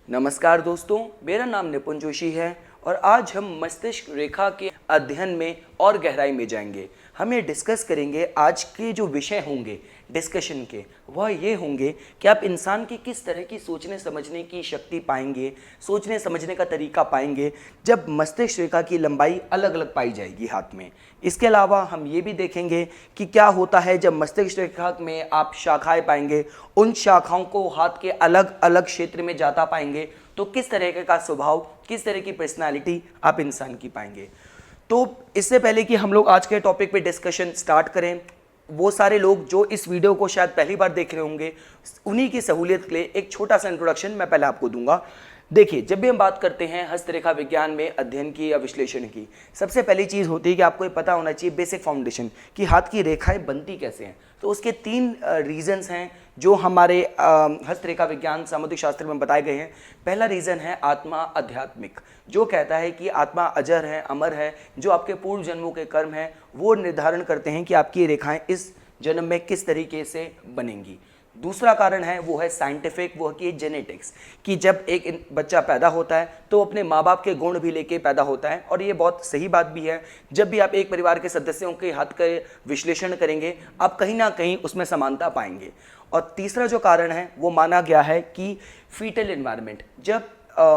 नमस्कार दोस्तों, मेरा नाम निपुण जोशी है और आज हम मस्तिष्क रेखा के अध्ययन में और गहराई में जाएंगे। हम ये डिस्कस करेंगे, आज के जो विषय होंगे डिस्कशन के वह ये होंगे कि आप इंसान की किस तरह की सोचने समझने की शक्ति पाएंगे, सोचने समझने का तरीका पाएंगे जब मस्तिष्क रेखा की लंबाई अलग अलग पाई जाएगी हाथ में। इसके अलावा हम ये भी देखेंगे कि क्या होता है जब मस्तिष्क रेखा में आप शाखाएं पाएंगे, उन शाखाओं को हाथ के अलग अलग क्षेत्र में जाता पाएंगे तो किस तरह का स्वभाव, किस तरह की पर्सनालिटी आप इंसान की पाएंगे। तो इससे पहले कि हम लोग आज के टॉपिक पे डिस्कशन स्टार्ट करें, वो सारे लोग जो इस वीडियो को शायद पहली बार देख रहे होंगे, उन्हीं की सहूलियत के लिए एक छोटा सा इंट्रोडक्शन मैं पहले आपको दूंगा। देखिए, जब भी हम बात करते हैं हस्तरेखा विज्ञान में अध्ययन की या विश्लेषण की, सबसे पहली चीज़ होती है कि आपको ये पता होना चाहिए बेसिक फाउंडेशन कि हाथ की रेखाएं बनती कैसे हैं। तो उसके तीन रीजंस हैं जो हमारे हस्तरेखा विज्ञान सामुद्रिक शास्त्र में बताए गए हैं। पहला रीज़न है आत्मा आध्यात्मिक, जो कहता है कि आत्मा अजर है, अमर है, जो आपके पूर्व जन्मों के कर्म हैं वो निर्धारण करते हैं कि आपकी रेखाएं इस जन्म में किस तरीके से बनेंगी। दूसरा कारण है वो है साइंटिफिक, वो है कि जेनेटिक्स, कि जब एक बच्चा पैदा होता है तो अपने माँ बाप के गुण भी लेके पैदा होता है, और ये बहुत सही बात भी है। जब भी आप एक परिवार के सदस्यों के हाथ का विश्लेषण करेंगे आप कहीं ना कहीं उसमें समानता पाएंगे। और तीसरा जो कारण है वो माना गया है कि फीटल एनवायरनमेंट, जब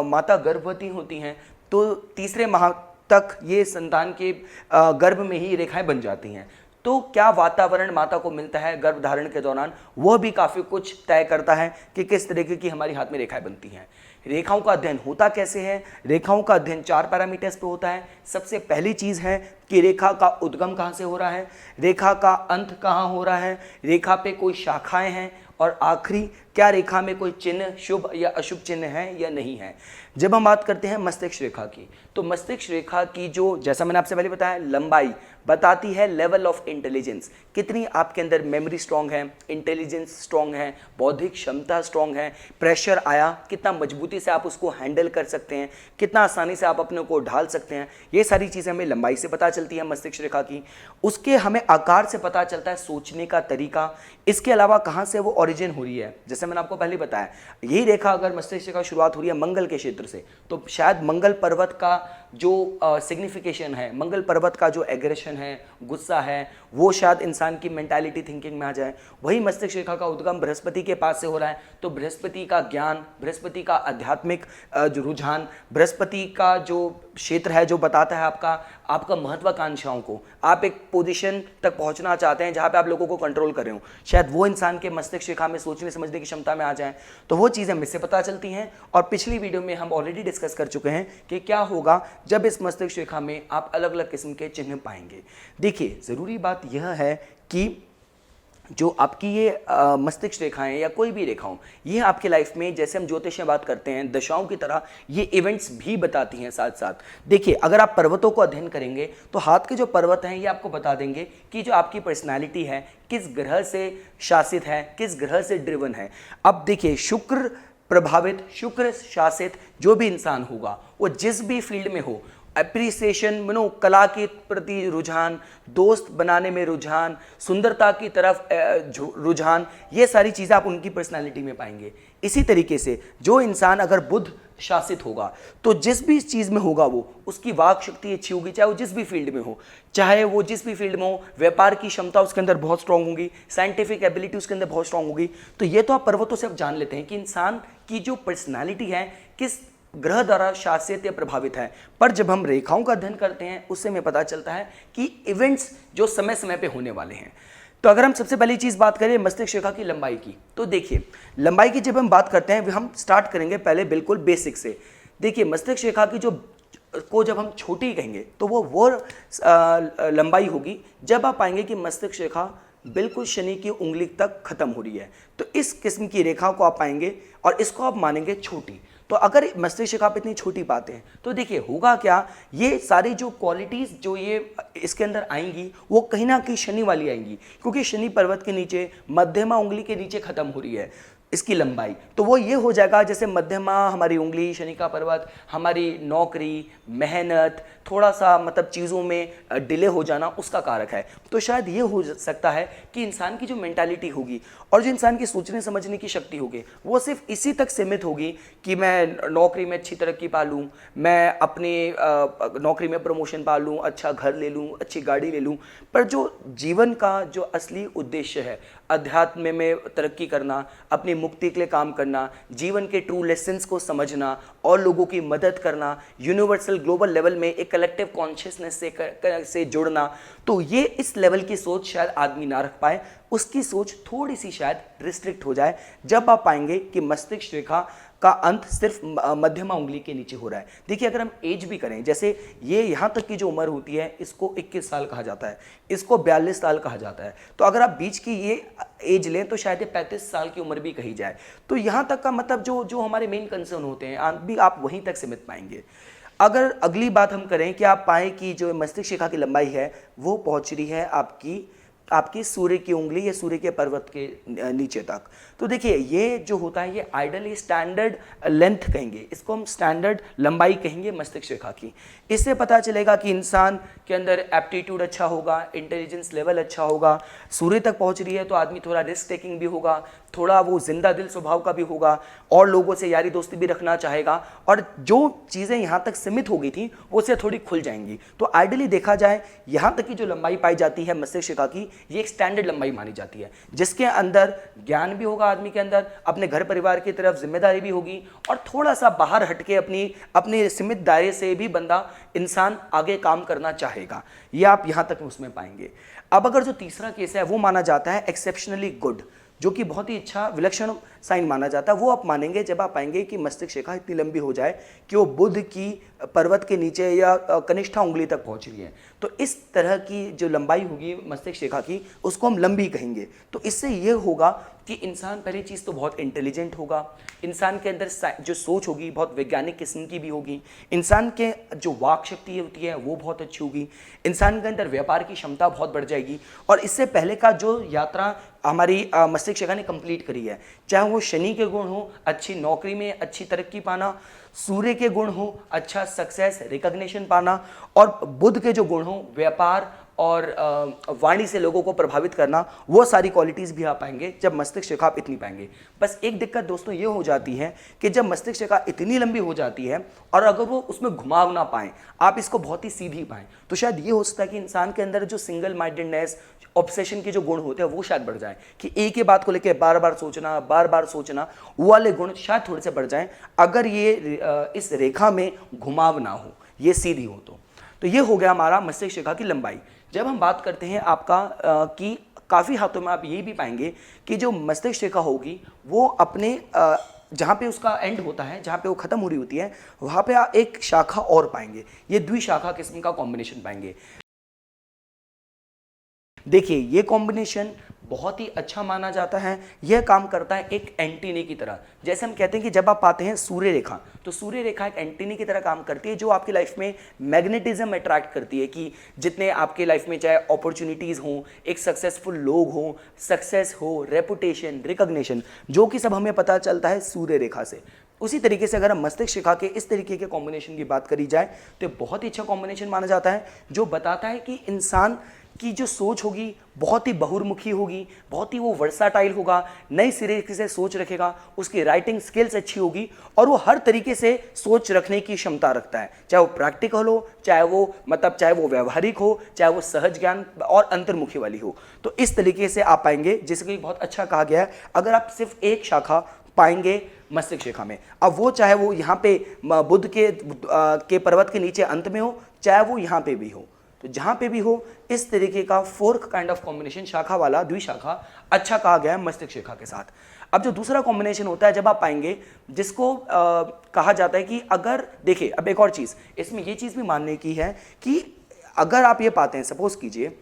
माता गर्भवती होती हैं तो तीसरे माह तक ये संतान के गर्भ में ही रेखाएं बन जाती हैं। तो क्या वातावरण माता को मिलता है गर्भधारण के दौरान, वह भी काफ़ी कुछ तय करता है कि किस तरीके की हमारी हाथ में रेखाएं बनती हैं। रेखाओं का अध्ययन होता कैसे है? रेखाओं का अध्ययन 4 पैरामीटर्स पे होता है। सबसे पहली चीज़ है कि रेखा का उद्गम कहाँ से हो रहा है, रेखा का अंत कहाँ हो रहा है, रेखा पे कोई शाखाएं हैं, और आखिरी क्या रेखा में कोई चिन्ह शुभ या अशुभ चिन्ह है या नहीं है। जब हम बात करते हैं मस्तिष्क रेखा की, तो मस्तिष्क रेखा की जो, जैसा मैंने आपसे पहले बताया, लंबाई बताती है लेवल ऑफ इंटेलिजेंस, कितनी आपके अंदर मेमोरी स्ट्रांग है, इंटेलिजेंस स्ट्रांग है, बौद्धिक क्षमता स्ट्रांग है, प्रेशर आया कितना मजबूती से आप उसको हैंडल कर सकते हैं, कितना आसानी से आप अपने को ढाल सकते हैं। ये सारी चीज़ें हमें लंबाई से पता चलती है मस्तिष्क रेखा की। उसके हमें आकार से पता चलता है सोचने का तरीका। इसके अलावा कहाँ से वो ओरिजिन हो रही है, जैसे मैंने आपको पहले बताया, यही रेखा अगर मस्तिष्क रेखा शुरुआत हो रही है मंगल के क्षेत्र से, तो शायद मंगल पर्वत का जो सिग्निफिकेशन है, मंगल पर्वत का जो एग्रेशन है, गुस्सा है, वो शायद इंसान की मेंटालिटी थिंकिंग में आ जाए। वही मस्तिष्क रेखा का उद्गम बृहस्पति के पास से हो रहा है, तो बृहस्पति का ज्ञान, बृहस्पति का आध्यात्मिक जो रुझान, बृहस्पति का जो क्षेत्र है जो बताता है आपका महत्वाकांक्षाओं को, आप एक पोजीशन तक पहुंचना चाहते हैं जहां पे आप लोगों को कंट्रोल कर रहे हो, शायद वो इंसान के मस्तिष्क रेखा में सोचने समझने की क्षमता में आ जाए, तो वो चीज़ें हमें से पता चलती हैं। और पिछली वीडियो में हम ऑलरेडी डिस्कस कर चुके हैं कि क्या होगा जब इस मस्तिष्क रेखा में आप अलग अलग किस्म के चिन्ह पाएंगे। देखिए, ज़रूरी बात यह है कि जो आपकी ये मस्तिष्क रेखाएं या कोई भी रेखाओं, ये आपके लाइफ में, जैसे हम ज्योतिष में बात करते हैं दशाओं की तरह, ये इवेंट्स भी बताती हैं साथ साथ। देखिए, अगर आप पर्वतों को अध्ययन करेंगे तो हाथ के जो पर्वत हैं ये आपको बता देंगे कि जो आपकी पर्सनालिटी है किस ग्रह से शासित है, किस ग्रह से ड्रिवन है। अब देखिए, शुक्र प्रभावित, शुक्र शासित जो भी इंसान होगा, वो जिस भी फील्ड में हो, एप्रिसिएशन, कला के प्रति रुझान, दोस्त बनाने में रुझान, सुंदरता की तरफ रुझान, ये सारी चीज़ें आप उनकी पर्सनालिटी में पाएंगे। इसी तरीके से जो इंसान अगर बुध शासित होगा तो जिस भी चीज़ में होगा वो, उसकी वाक शक्ति अच्छी होगी, चाहे वो जिस भी फील्ड में हो, चाहे वो जिस भी फील्ड में हो, व्यापार की क्षमता उसके अंदर बहुत स्ट्रांग होगी, साइंटिफिक एबिलिटी उसके अंदर बहुत स्ट्रांग होगी। तो ये तो आप पर्वतों से आप जान लेते हैं कि इंसान की जो पर्सनालिटी है किस ग्रह द्वारा शासित या प्रभावित है। पर जब हम रेखाओं का अध्ययन करते हैं उससे हमें पता चलता है कि इवेंट्स जो समय समय पे होने वाले हैं। तो अगर हम सबसे पहली चीज़ बात करें मस्तिष्क रेखा की लंबाई की, तो देखिए, लंबाई की जब हम बात करते हैं हम स्टार्ट करेंगे पहले बिल्कुल बेसिक से। देखिए, मस्तिष्क रेखा की जब हम छोटी कहेंगे तो वो लंबाई होगी जब आप पाएंगे कि मस्तिष्क रेखा बिल्कुल शनि की उंगली तक खत्म हो रही है, तो इस किस्म की रेखा को आप पाएंगे और इसको आप मानेंगे छोटी। तो अगर मस्तिष्क रेखा पे इतनी छोटी पाते हैं तो देखिए होगा क्या, ये सारी जो क्वालिटीज़ जो ये इसके अंदर आएंगी वो कहीं ना कहीं शनि वाली आएंगी, क्योंकि शनि पर्वत के नीचे मध्यमा उंगली के नीचे खत्म हो रही है। इसकी लंबाई, तो वो ये हो जाएगा जैसे मध्यमा हमारी उंगली, शनि का पर्वत, हमारी नौकरी, मेहनत, थोड़ा सा मतलब चीज़ों में डिले हो जाना उसका कारक है। तो शायद ये हो सकता है कि इंसान की जो मेंटालिटी होगी और जो इंसान की सोचने समझने की शक्ति होगी वो सिर्फ इसी तक सीमित होगी कि मैं नौकरी में अच्छी तरक्की पा लूँ, मैं अपनी नौकरी में प्रमोशन पा लूँ, अच्छा घर ले लूँ, अच्छी गाड़ी ले लूँ। पर जो जीवन का जो असली उद्देश्य है, अध्यात्म में तरक्की करना, अपनी मुक्ति के लिए काम करना, जीवन के ट्रू लेसन्स को समझना और लोगों की मदद करना, यूनिवर्सल ग्लोबल लेवल में एक कलेक्टिव कॉन्शियसनेस से जुड़ना, तो ये इस लेवल की सोच शायद आदमी ना रख पाए, उसकी सोच थोड़ी सी शायद रिस्ट्रिक्ट हो जाए जब आप पाएंगे कि मस्तिष्क रेखा का अंत सिर्फ मध्यमा उंगली के नीचे हो रहा है। देखिए अगर हम एज भी करें, जैसे ये यहाँ तक की जो उम्र होती है इसको 21 साल कहा जाता है, इसको 42 साल कहा जाता है, तो अगर आप बीच की ये एज लें तो शायद ये 35 साल की उम्र भी कही जाए। तो यहाँ तक का मतलब जो जो हमारे मेन कंसर्न होते हैं आप वहीं तक सीमित पाएंगे। अगर अगली बात हम करें कि आप पाएँ कि जो मस्तिष्क रेखा की लंबाई है वो पहुँच रही है आपकी सूर्य की उंगली या सूर्य के पर्वत के नीचे तक। तो देखिए ये जो होता है ये आइडली स्टैंडर्ड लेंथ कहेंगे, इसको हम स्टैंडर्ड लंबाई कहेंगे मस्तिष्क रेखा की। इससे पता चलेगा कि इंसान के अंदर एप्टीट्यूड अच्छा होगा, इंटेलिजेंस लेवल अच्छा होगा। सूर्य तक पहुंच रही है तो आदमी थोड़ा रिस्क टेकिंग भी होगा, थोड़ा वो जिंदा दिल स्वभाव का भी होगा और लोगों से यारी दोस्ती भी रखना चाहेगा, और जो चीज़ें यहाँ तक सीमित हो गई थी वो से थोड़ी खुल जाएंगी। तो आइडली देखा जाए यहाँ तक की जो लंबाई पाई जाती है मस्तिष्क रेखा की, ये एक स्टैंडर्ड लंबाई मानी जाती है, जिसके अंदर ज्ञान भी होगा आदमी के अंदर, अपने घर परिवार की तरफ जिम्मेदारी भी होगी, और थोड़ा सा बाहर हटके अपने सीमित दायरे से भी बंदा इंसान आगे काम करना चाहेगा। ये आप यहाँ तक उसमें पाएंगे। अब अगर जो तीसरा केस है वो माना जाता है एक्सेप्शनली गुड, जो कि बहुत ही अच्छा विलक्षण साइन माना जाता है। वो आप मानेंगे जब आप पाएंगे कि मस्तिष्क रेखा इतनी लंबी हो जाए कि वो बुध की पर्वत के नीचे या कनिष्ठा उंगली तक पहुंच रही है। तो इस तरह की जो लंबाई होगी मस्तिष्क रेखा की उसको हम लंबी कहेंगे। तो इससे ये होगा कि इंसान पहली चीज़ तो बहुत इंटेलिजेंट होगा, इंसान के अंदर जो सोच होगी बहुत वैज्ञानिक किस्म की भी होगी, इंसान के जो वाक शक्ति होती है वो बहुत अच्छी होगी, इंसान के अंदर व्यापार की क्षमता बहुत बढ़ जाएगी। और इससे पहले का जो यात्रा हमारी मस्तिष्क रेखा ने कंप्लीट करी है, चाहे वो शनि के गुण हो अच्छी नौकरी में अच्छी तरक्की पाना, सूर्य के गुण हो अच्छा सक्सेस रिकॉग्निशन पाना, और बुध के जो गुण हो व्यापार और वाणी से लोगों को प्रभावित करना, वो सारी क्वालिटीज़ भी आप पाएंगे जब मस्तिष्क रेखा आप इतनी पाएंगे। बस एक दिक्कत दोस्तों ये हो जाती है कि जब मस्तिष्क रेखा इतनी लंबी हो जाती है और अगर वो उसमें घुमाव ना पाएं, आप इसको बहुत ही सीधी पाएं, तो शायद ये हो सकता है कि इंसान के अंदर जो सिंगल माइंडेडनेस ऑब्सेशन के जो गुण होते हैं वो शायद बढ़ जाए, कि एक ही बात को लेकर बार बार सोचना, वो वाले गुण शायद थोड़े से बढ़ जाएं अगर ये इस रेखा में घुमाव ना हो, ये सीधी हो। तो ये हो गया हमारा मस्तिष्क रेखा की लंबाई। जब हम बात करते हैं आपका कि काफ़ी हाथों में आप ये भी पाएंगे कि जो मस्तिष्क रेखा होगी वो अपने जहाँ पे उसका एंड होता है, जहाँ पे वो खत्म हो रही होती है, वहाँ पे आप एक शाखा और पाएंगे, ये द्विशाखा किस्म का कॉम्बिनेशन पाएंगे। देखिए ये कॉम्बिनेशन बहुत ही अच्छा माना जाता है, यह काम करता है एक एंटीने की तरह। जैसे हम कहते हैं कि जब आप पाते हैं सूर्य रेखा, तो सूर्य रेखा एक एंटीने की तरह काम करती है जो आपकी लाइफ में मैग्नेटिज्म अट्रैक्ट करती है, कि जितने आपके लाइफ में चाहे अपॉर्चुनिटीज़ हों, एक सक्सेसफुल लोग हों, सक्सेस हो, रेपुटेशन, रिकॉग्निशन, जो कि सब हमें पता चलता है सूर्य रेखा से। उसी तरीके से अगर हम मस्तिष्क रेखा के इस तरीके के कॉम्बिनेशन की बात करी जाए तो बहुत ही अच्छा कॉम्बिनेशन माना जाता है, जो बताता है कि इंसान की जो सोच होगी बहुत ही बहुमुखी होगी, बहुत ही वो वर्साटाइल होगा, नई सिरे से सोच रखेगा, उसकी राइटिंग स्किल्स अच्छी होगी और वो हर तरीके से सोच रखने की क्षमता रखता है, चाहे वो प्रैक्टिकल हो, चाहे वो व्यावहारिक हो, चाहे वो सहज ज्ञान और अंतर्मुखी वाली हो। तो इस तरीके से आप पाएंगे, जिसको बहुत अच्छा कहा गया है, अगर आप सिर्फ एक शाखा पाएंगे मस्तिष्क रेखा में, अब वो चाहे वो यहाँ पे बुध के पर्वत के नीचे अंत में हो, चाहे वो यहाँ पे भी हो, तो जहां पे भी हो इस तरीके का फोर्थ काइंड ऑफ कॉम्बिनेशन शाखा वाला द्विशाखा अच्छा कहा गया है मस्तिष्क रेखा के साथ। अब जो दूसरा कॉम्बिनेशन होता है जब आप पाएंगे, जिसको कहा जाता है कि अगर देखिए, अब एक और चीज़ इसमें ये चीज़ भी मानने की है कि अगर आप ये पाते हैं, सपोज कीजिए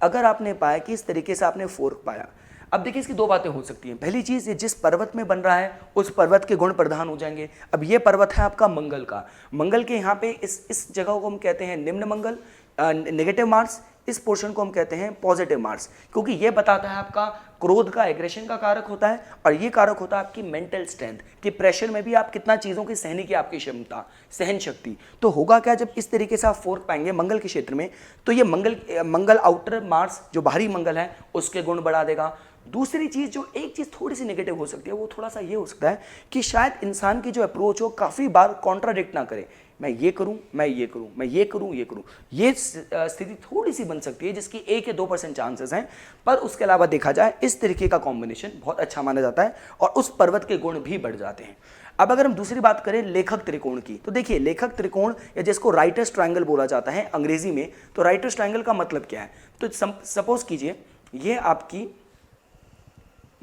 अगर आपने पाया कि इस तरीके से आपने फोर्क पाया, अब देखिए इसकी दो बातें हो सकती हैं। पहली चीज़, ये जिस पर्वत में बन रहा है उस पर्वत के गुण प्रधान हो जाएंगे। अब ये पर्वत है आपका मंगल का, मंगल के यहाँ पे इस जगह को हम कहते हैं निम्न मंगल, नेगेटिव मार्क्स, इस पोर्शन को हम कहते हैं पॉजिटिव मार्क्स, क्योंकि ये बताता है आपका क्रोध का, एग्रेशन का कारक होता है, और ये कारक होता है आपकी मेंटल स्ट्रेंथ कि प्रेशर में भी आप कितना चीज़ों की सहने की आपकी क्षमता, सहन शक्ति। तो होगा क्या, जब इस तरीके से आप फोर्क पाएंगे मंगल के क्षेत्र में, तो ये मंगल आउटर मार्स जो बाहरी मंगल है उसके गुण बढ़ा देगा। दूसरी चीज़, जो एक चीज़ थोड़ी सी नेगेटिव हो सकती है, वो थोड़ा सा ये हो सकता है कि शायद इंसान की जो अप्रोच हो काफ़ी बार कॉन्ट्राडिक्ट ना करे, मैं ये करूं, मैं ये करूं, मैं ये करूं, ये करूं, ये स्थिति थोड़ी सी बन सकती है जिसकी 1 या 2% चांसेस हैं। पर उसके अलावा देखा जाए इस तरीके का कॉम्बिनेशन बहुत अच्छा माना जाता है और उस पर्वत के गुण भी बढ़ जाते हैं। अब अगर हम दूसरी बात करें लेखक त्रिकोण की, तो देखिए लेखक त्रिकोण या जिसको राइटर्स ट्रायंगल बोला जाता है अंग्रेजी में, तो राइटर्स ट्रायंगल का मतलब क्या है, तो सपोज कीजिए ये आपकी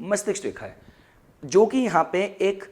मस्तिष्क रेखा है जो कि यहाँ पे एक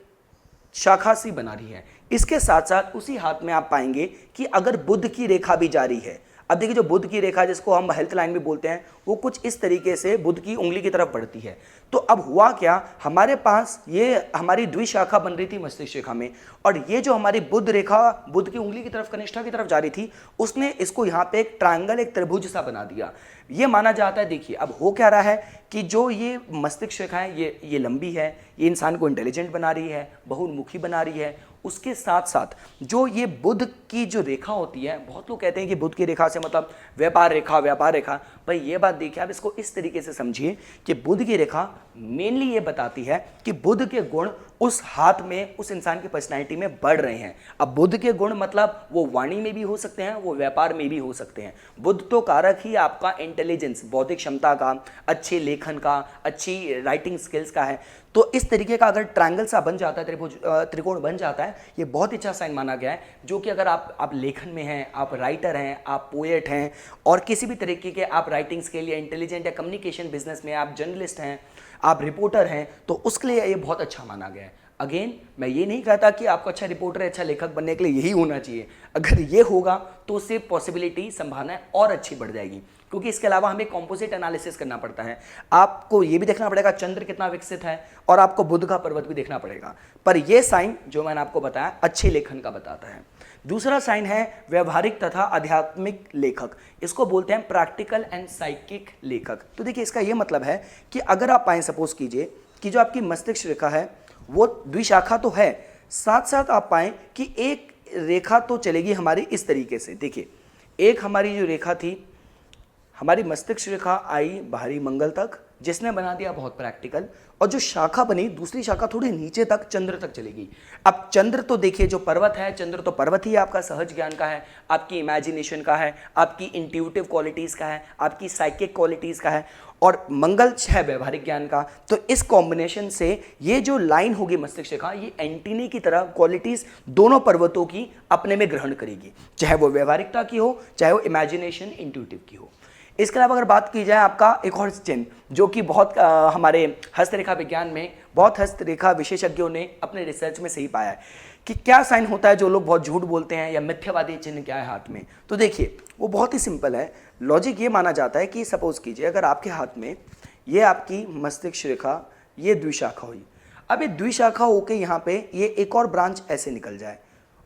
शाखा सी बना रही है, इसके साथ साथ उसी हाथ में आप पाएंगे कि अगर बुध की रेखा भी जारी है। अब देखिए जो बुध की रेखा जिसको हम हेल्थ लाइन भी बोलते हैं, वो कुछ इस तरीके से बुध की उंगली की तरफ बढ़ती है। तो अब हुआ क्या, हमारे पास ये हमारी द्विशाखा बन रही थी मस्तिष्क रेखा में, और ये जो हमारी बुध रेखा बुध की उंगली की तरफ, कनिष्ठा की तरफ जा रही थी, उसने इसको यहाँ पे एक ट्रायंगल, एक त्रिभुज सा बना दिया। ये माना जाता है, देखिए अब हो क्या रहा है कि जो ये मस्तिष्क रेखा है ये लंबी है, ये इंसान को इंटेलिजेंट बना रही है, बहुमुखी बना रही है। उसके साथ साथ जो ये बुध की जो रेखा होती है, बहुत लोग कहते हैं कि बुध की रेखा से मतलब व्यापार रेखा, व्यापार रेखा। भाई ये बात देखिए आप इसको इस तरीके से समझिए कि बुध की रेखा मेनली ये बताती है कि बुध के गुण उस हाथ में, उस इंसान की पर्सनैलिटी में बढ़ रहे हैं। अब बुध के गुण मतलब वो वाणी में भी हो सकते हैं, वो व्यापार में भी हो सकते हैं। बुध तो कारक ही आपका इंटेलिजेंस, बौद्धिक क्षमता का, अच्छे लेखन का, अच्छी राइटिंग स्किल्स का है। तो इस तरीके का अगर ट्रायंगल सा बन जाता है, त्रिकोण बन जाता है, ये बहुत अच्छा साइन माना गया है। जो कि अगर आप लेखन में हैं, आप राइटर हैं, आप पोएट हैं, और किसी भी तरीके के आप राइटिंग स्किल या इंटेलिजेंट या कम्युनिकेशन बिजनेस में आप जर्नलिस्ट हैं, आप रिपोर्टर हैं, तो उसके लिए ये बहुत अच्छा माना गया है। अगेन मैं ये नहीं कहता कि आपको अच्छा रिपोर्टर, अच्छा लेखक बनने के लिए यही होना चाहिए। अगर ये होगा तो उससे पॉसिबिलिटी, संभावना और अच्छी बढ़ जाएगी, क्योंकि इसके अलावा हमें कंपोजिट एनालिसिस करना पड़ता है। आपको ये भी देखना पड़ेगा चंद्र कितना विकसित है, और आपको बुध का पर्वत भी देखना पड़ेगा। पर ये साइन जो मैंने आपको बताया अच्छे लेखन का बताता है। दूसरा साइन है व्यवहारिक तथा आध्यात्मिक लेखक, इसको बोलते हैं प्रैक्टिकल एंड साइकिक लेखक। तो देखिए इसका ये मतलब है कि अगर आप पाएं, सपोज कीजिए कि जो आपकी मस्तिष्क रेखा है वो द्विशाखा तो है, साथ साथ आप पाएं कि एक रेखा तो चलेगी हमारी इस तरीके से। देखिए एक हमारी जो रेखा थी, हमारी मस्तिष्क रेखा आई बाहरी मंगल तक, जिसने बना दिया बहुत प्रैक्टिकल, और जो शाखा बनी दूसरी शाखा थोड़ी नीचे तक चंद्र तक चलेगी। अब चंद्र तो देखिए जो पर्वत है, चंद्र तो पर्वत ही आपका सहज ज्ञान का है, आपकी इमेजिनेशन का है, आपकी इंट्यूटिव क्वालिटीज़ का है, आपकी साइकिक क्वालिटीज़ का है, और मंगल है व्यवहारिक ज्ञान का। तो इस कॉम्बिनेशन से ये जो लाइन होगी मस्तिष्क रेखा, ये एंटीने की तरह क्वालिटीज़ दोनों पर्वतों की अपने में ग्रहण करेगी, चाहे वो व्यवहारिकता की हो, चाहे वो इमेजिनेशन, इंट्यूटिव की हो। इसके अलावा अगर बात की जाए आपका एक और चिन्ह जो कि बहुत हमारे हस्तरेखा विज्ञान में बहुत हस्तरेखा विशेषज्ञों ने अपने रिसर्च में सही पाया है कि क्या साइन होता है जो लोग बहुत झूठ बोलते हैं, या मिथ्यावादी चिन्ह क्या है हाथ में। तो देखिए वो बहुत ही सिंपल है। लॉजिक ये माना जाता है कि सपोज कीजिए अगर आपके हाथ में ये आपकी मस्तिष्क रेखा, ये द्विशाखा हुई, अब ये द्विशाखा होकर यहाँ पे ये एक और ब्रांच ऐसे निकल जाए,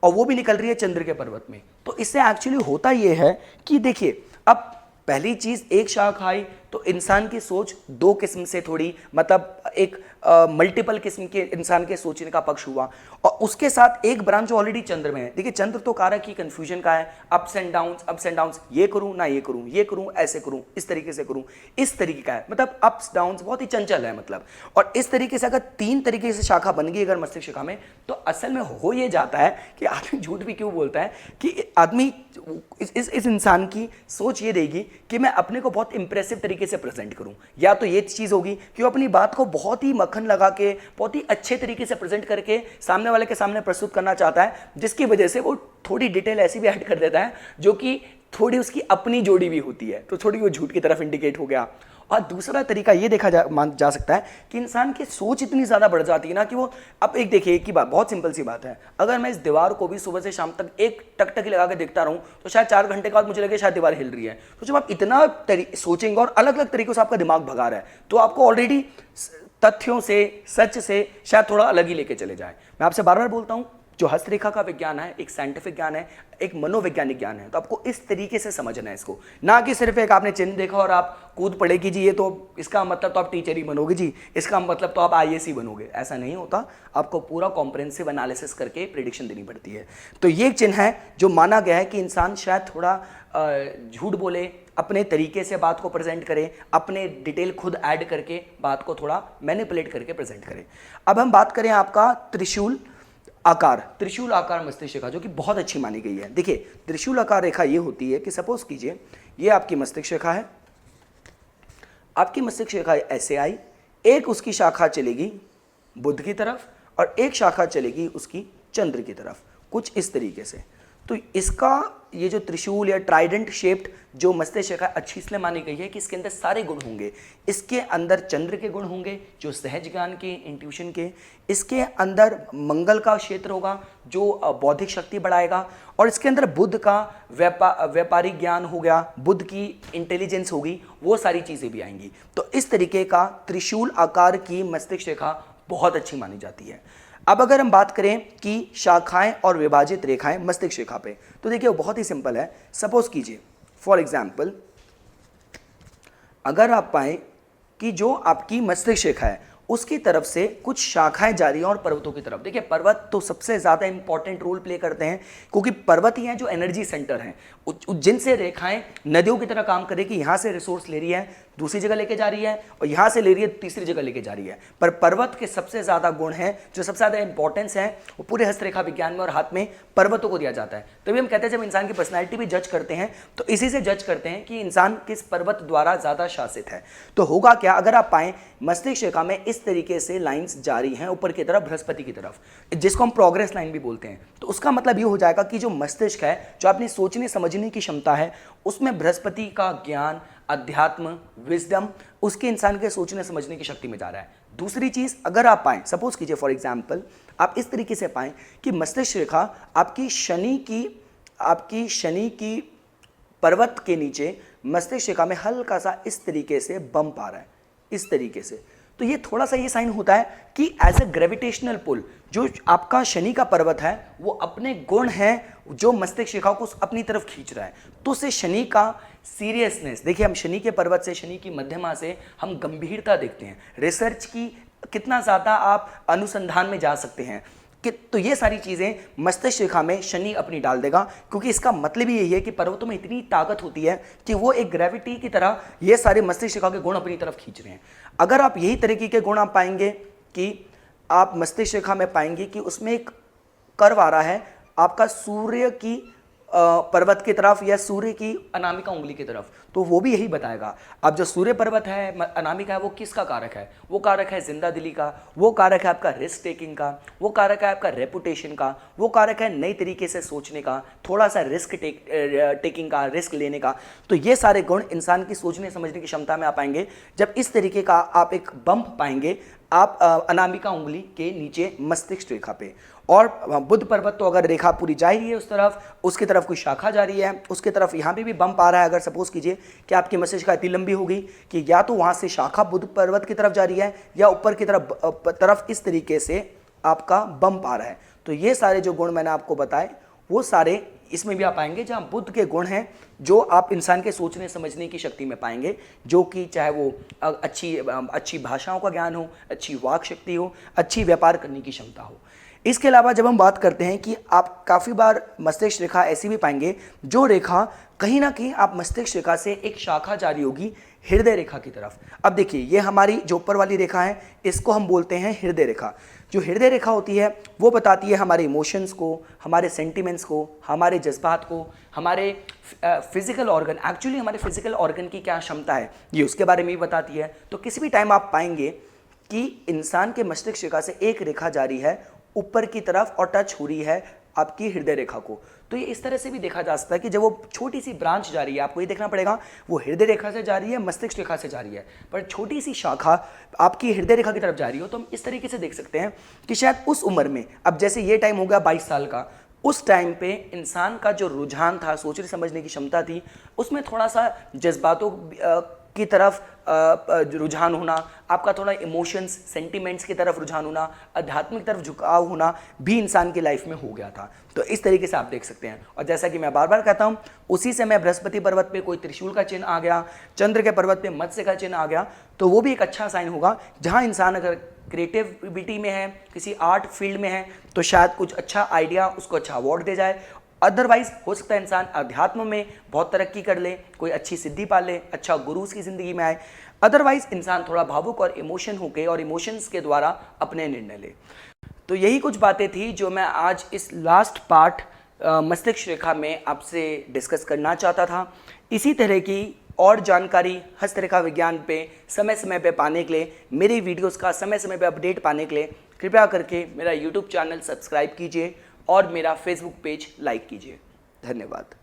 और वो भी निकल रही है चंद्र के पर्वत में। तो इससे एक्चुअली होता ये है कि देखिए अब पहली चीज एक शाखा आई तो इंसान की सोच दो किस्म से थोड़ी, मतलब एक मल्टीपल किस्म के इंसान के सोचने का पक्ष हुआ, और उसके साथ एक ब्रांच ऑलरेडी चंद्र में है। देखिए चंद्र तो कारक की कंफ्यूजन का है, अप्स एंड डाउन्स, ये करूं ना ये करूं, ये करूं ऐसे करूं, इस तरीके से करूं, इस तरीके का है, मतलब अप्स डाउन्स बहुत ही चंचल है मतलब। और इस तरीके से अगर तीन तरीके से शाखा बन गई अगर मस्तिष्क शाखा में, तो असल में हो ये जाता है कि आदमी झूठ भी क्यों बोलता है कि आदमी इस इंसान की सोच ये रहेगी कि मैं अपने को बहुत इंप्रेसिव तरीके से प्रेजेंट करूं, या तो ये चीज होगी कि वो अपनी बात को बहुत ही मक्खन लगा के बहुत ही अच्छे तरीके से प्रेजेंट करके सामने वाले के सामने प्रस्तुत करना चाहता है, जिसकी वजह से वो थोड़ी डिटेल ऐसी भी ऐड कर देता है जो कि थोड़ी उसकी अपनी जोड़ी भी होती है, तो थोड़ी वो झूठ की तरफ इंडिकेट हो गया। और दूसरा तरीका ये देखा जा सकता है कि इंसान की सोच इतनी ज़्यादा बढ़ जाती है ना कि वो, अब एक देखिए एक ही बात, बहुत सिंपल सी बात है, अगर मैं इस दीवार को भी सुबह से शाम तक एक टकटकी लगा के देखता रहूं तो शायद 4 घंटे के बाद मुझे लगे शायद दीवार हिल रही है। तो जब आप इतना सोचेंगे और अलग अलग तरीकों से आपका दिमाग भगा रहा है, तो आपको ऑलरेडी तथ्यों से, सच से शायद थोड़ा अलग ही लेके चले जाए। मैं आपसे बार बार बोलता हूं जो हस्तरेखा का विज्ञान है एक साइंटिफिक ज्ञान है, एक मनोवैज्ञानिक ज्ञान है। तो आपको इस तरीके से समझना है इसको, ना कि सिर्फ एक आपने चिन्ह देखा और आप कूद पड़े कि जी ये तो इसका मतलब तो आप टीचर ही बनोगे जी, इसका मतलब तो आप आईएएस ही बनोगे। ऐसा नहीं होता, आपको पूरा कॉम्प्रिहेंसिव एनालिसिस करके प्रेडिक्शन देनी पड़ती है। तो ये एक चिन्ह है जो माना गया है कि इंसान शायद थोड़ा झूठ बोले, अपने तरीके से बात को प्रेजेंट करे, अपने डिटेल खुद ऐड करके बात को थोड़ा मैनिपुलेट करके प्रेजेंट करे। अब हम बात करें आपका त्रिशूल आकार मस्तिष्क रेखा, जो कि बहुत अच्छी मानी गई है। देखिए त्रिशूल आकार रेखा ये होती है कि सपोज कीजिए ये आपकी मस्तिष्क रेखा है, आपकी मस्तिष्क रेखा ऐसे आई, एक उसकी शाखा चलेगी बुध की तरफ और एक शाखा चलेगी उसकी चंद्र की तरफ, कुछ इस तरीके से। तो इसका ये जो त्रिशूल या ट्राइडेंट शेप्ड जो मस्तिष्क रेखा अच्छी इसलिए मानी गई है कि इसके अंदर सारे गुण होंगे। इसके अंदर चंद्र के गुण होंगे जो सहज ज्ञान के, इंट्यूशन के, इसके अंदर मंगल का क्षेत्र होगा जो बौद्धिक शक्ति बढ़ाएगा, और इसके अंदर बुध का व्यापारिक ज्ञान हो गया, बुध की इंटेलिजेंस होगी, वो सारी चीज़ें भी आएंगी। तो इस तरीके का त्रिशूल आकार की मस्तिष्क रेखा बहुत अच्छी मानी जाती है। अब अगर हम बात करें कि शाखाएं और विभाजित रेखाएं मस्तिष्क रेखा पे, तो देखिए वो बहुत ही सिंपल है। सपोज कीजिए फॉर एग्जांपल अगर आप पाएं कि जो आपकी मस्तिष्क रेखा है उसकी तरफ से कुछ शाखाएं जा रही हैं और पर्वतों की तरफ। देखिए पर्वत तो सबसे ज़्यादा इंपॉर्टेंट रोल प्ले करते हैं, क्योंकि पर्वत ही हैं जो एनर्जी सेंटर हैं, जिनसे रेखाएं नदियों की तरह काम करे कि यहाँ से रिसोर्स ले रही है दूसरी जगह लेके जा रही है और यहाँ से ले रही है तीसरी जगह लेके जा रही है। पर पर्वत के सबसे ज़्यादा गुण हैं, जो सबसे ज़्यादा इंपॉर्टेंस है, वो पूरे हस्तरेखा विज्ञान में और हाथ में पर्वतों को दिया जाता है। तभी हम कहते हैं जब इंसान की पर्सनैलिटी भी जज करते हैं तो इसी से जज करते हैं कि इंसान किस पर्वत द्वारा ज़्यादा शासित है। तो होगा क्या, अगर आप पाएँ मस्तिष्क रेखा में इस तरीके से लाइन्स जारी हैं ऊपर की तरफ बृहस्पति की तरफ, जिसको हम प्रोग्रेस लाइन भी बोलते हैं, तो उसका मतलब ये हो जाएगा कि जो मस्तिष्क है, जो अपनी सोचने समझने की क्षमता है, उसमें बृहस्पति का ज्ञान, अध्यात्म, विजडम उसके इंसान के सोचने समझने की शक्ति में जा रहा है। दूसरी चीज़ अगर आप पाएँ, सपोज कीजिए फॉर एग्जांपल आप इस तरीके से पाएँ कि मस्तिष्क रेखा आपकी शनि की पर्वत के नीचे मस्तिष्क रेखा में हल्का सा इस तरीके से बम्प आ रहा है, इस तरीके से, तो ये थोड़ा सा ये साइन होता है कि एज ए ग्रेविटेशनल पुल जो आपका शनि का पर्वत है वो अपने गुण हैं जो मस्तिष्क रेखा को अपनी तरफ खींच रहा है। तो उससे शनि का सीरियसनेस, देखिए हम शनि के पर्वत से, शनि की मध्यमा से हम गंभीरता देखते हैं, रिसर्च की कितना ज़्यादा आप अनुसंधान में जा सकते हैं कि तो ये सारी चीज़ें मस्तिष्क रेखा में शनि अपनी डाल देगा, क्योंकि इसका मतलब ही यही है कि पर्वतों में इतनी ताकत होती है कि वो एक ग्रेविटी की तरह ये सारे मस्तिष्क रेखा के गुण अपनी तरफ खींच रहे हैं। अगर आप यही तरीके के गुण आप पाएंगे कि आप मस्तिष्क रेखा में पाएंगे कि उसमें एक कर्व आ रहा है आपका सूर्य की पर्वत की तरफ या सूर्य की अनामिका उंगली की तरफ, तो वो भी यही बताएगा। अब जो सूर्य पर्वत है, अनामिका है, वो किसका कारक है? वो कारक है जिंदा दिली का, वो कारक है आपका रिस्क टेकिंग का, वो कारक है आपका रेपुटेशन का, वो कारक है नई तरीके से सोचने का, थोड़ा सा रिस्क टेकिंग का, रिस्क लेने का। तो ये सारे गुण इंसान की सोचने समझने की क्षमता में आ पाएंगे जब इस तरीके का आप एक बम्प पाएंगे आप अनामिका उंगली के नीचे मस्तिष्क रेखा पे। और बुध पर्वत तो अगर रेखा पूरी जा रही है उस तरफ, उसकी तरफ कोई शाखा जा रही है, उसकी तरफ यहाँ पे भी बम्प आ रहा है। अगर सपोज कीजिए कि आपकी मस्तिष्क इतनी लंबी होगी कि या तो वहाँ से शाखा बुध पर्वत की तरफ जा रही है या ऊपर की तरफ इस तरीके से आपका बम्प आ रहा है। तो ये सारे जो गुण मैंने आपको बताए वो सारे इसमें भी आप पाएंगे जहाँ बुध के गुण हैं जो आप इंसान के सोचने समझने की शक्ति में पाएंगे, जो कि चाहे वो अच्छी भाषाओं का ज्ञान हो, अच्छी वाक शक्ति हो, अच्छी व्यापार करने की क्षमता हो। इसके अलावा जब हम बात करते हैं कि आप काफ़ी बार मस्तिष्क रेखा ऐसी भी पाएंगे जो रेखा कहीं ना कहीं आप मस्तिष्क रेखा से एक शाखा जारी होगी हृदय रेखा की तरफ। अब देखिए ये हमारी जो ऊपर वाली रेखा है इसको हम बोलते हैं हृदय रेखा। जो हृदय रेखा होती है वो बताती है हमारे इमोशंस को, हमारे सेंटिमेंट्स को, हमारे जज्बात को, हमारे फिजिकल ऑर्गन, एक्चुअली हमारे फिजिकल ऑर्गन की क्या क्षमता है ये उसके बारे में भी बताती है। तो किसी भी टाइम आप पाएंगे कि इंसान के मस्तिष्क रेखा से एक रेखा जारी है ऊपर की तरफ और टच हो रही है आपकी हृदय रेखा को। तो ये इस तरह से भी देखा जा सकता है कि जब वो छोटी सी ब्रांच जा रही है, आपको ये देखना पड़ेगा वो हृदय रेखा से जा रही है, मस्तिष्क रेखा से जा रही है, पर छोटी सी शाखा आपकी हृदय रेखा की तरफ जा रही हो, तो हम इस तरीके से देख सकते हैं कि शायद उस उम्र में, अब जैसे ये टाइम हो गया 22 साल का, उस टाइम पे इंसान का जो रुझान था, सोचने समझने की क्षमता थी, उसमें थोड़ा सा जज्बातों की तरफ रुझान होना, आपका थोड़ा इमोशंस सेंटिमेंट्स की तरफ रुझान होना, आध्यात्मिक तरफ झुकाव होना भी इंसान की लाइफ में हो गया था। तो इस तरीके से आप देख सकते हैं। और जैसा कि मैं बार बार कहता हूँ, उसी समय बृहस्पति पर्वत पे कोई त्रिशूल का चिन्ह आ गया, चंद्र के पर्वत पे मत्स्य का चिन्ह आ गया, तो वो भी एक अच्छा साइन होगा। जहाँ इंसान अगर क्रिएटिविटी में है, किसी आर्ट फील्ड में है, तो शायद कुछ अच्छा आइडिया उसको अच्छा अवार्ड दे जाए। अदरवाइज हो सकता है इंसान अध्यात्म में बहुत तरक्की कर ले, कोई अच्छी सिद्धि पा ले, अच्छा गुरु उसकी ज़िंदगी में आए। अदरवाइज इंसान थोड़ा भावुक और इमोशन होके और इमोशंस के द्वारा अपने निर्णय ले। तो यही कुछ बातें थी जो मैं आज इस लास्ट पार्ट मस्तिष्क रेखा में आपसे डिस्कस करना चाहता था। इसी तरह की और जानकारी हस्तरेखा विज्ञान पे समय समय पे पाने के लिए, मेरी वीडियोस का समय समय पे अपडेट पाने के लिए कृपया करके मेरा यूट्यूब चैनल सब्सक्राइब कीजिए और मेरा फेसबुक पेज लाइक कीजिए। धन्यवाद।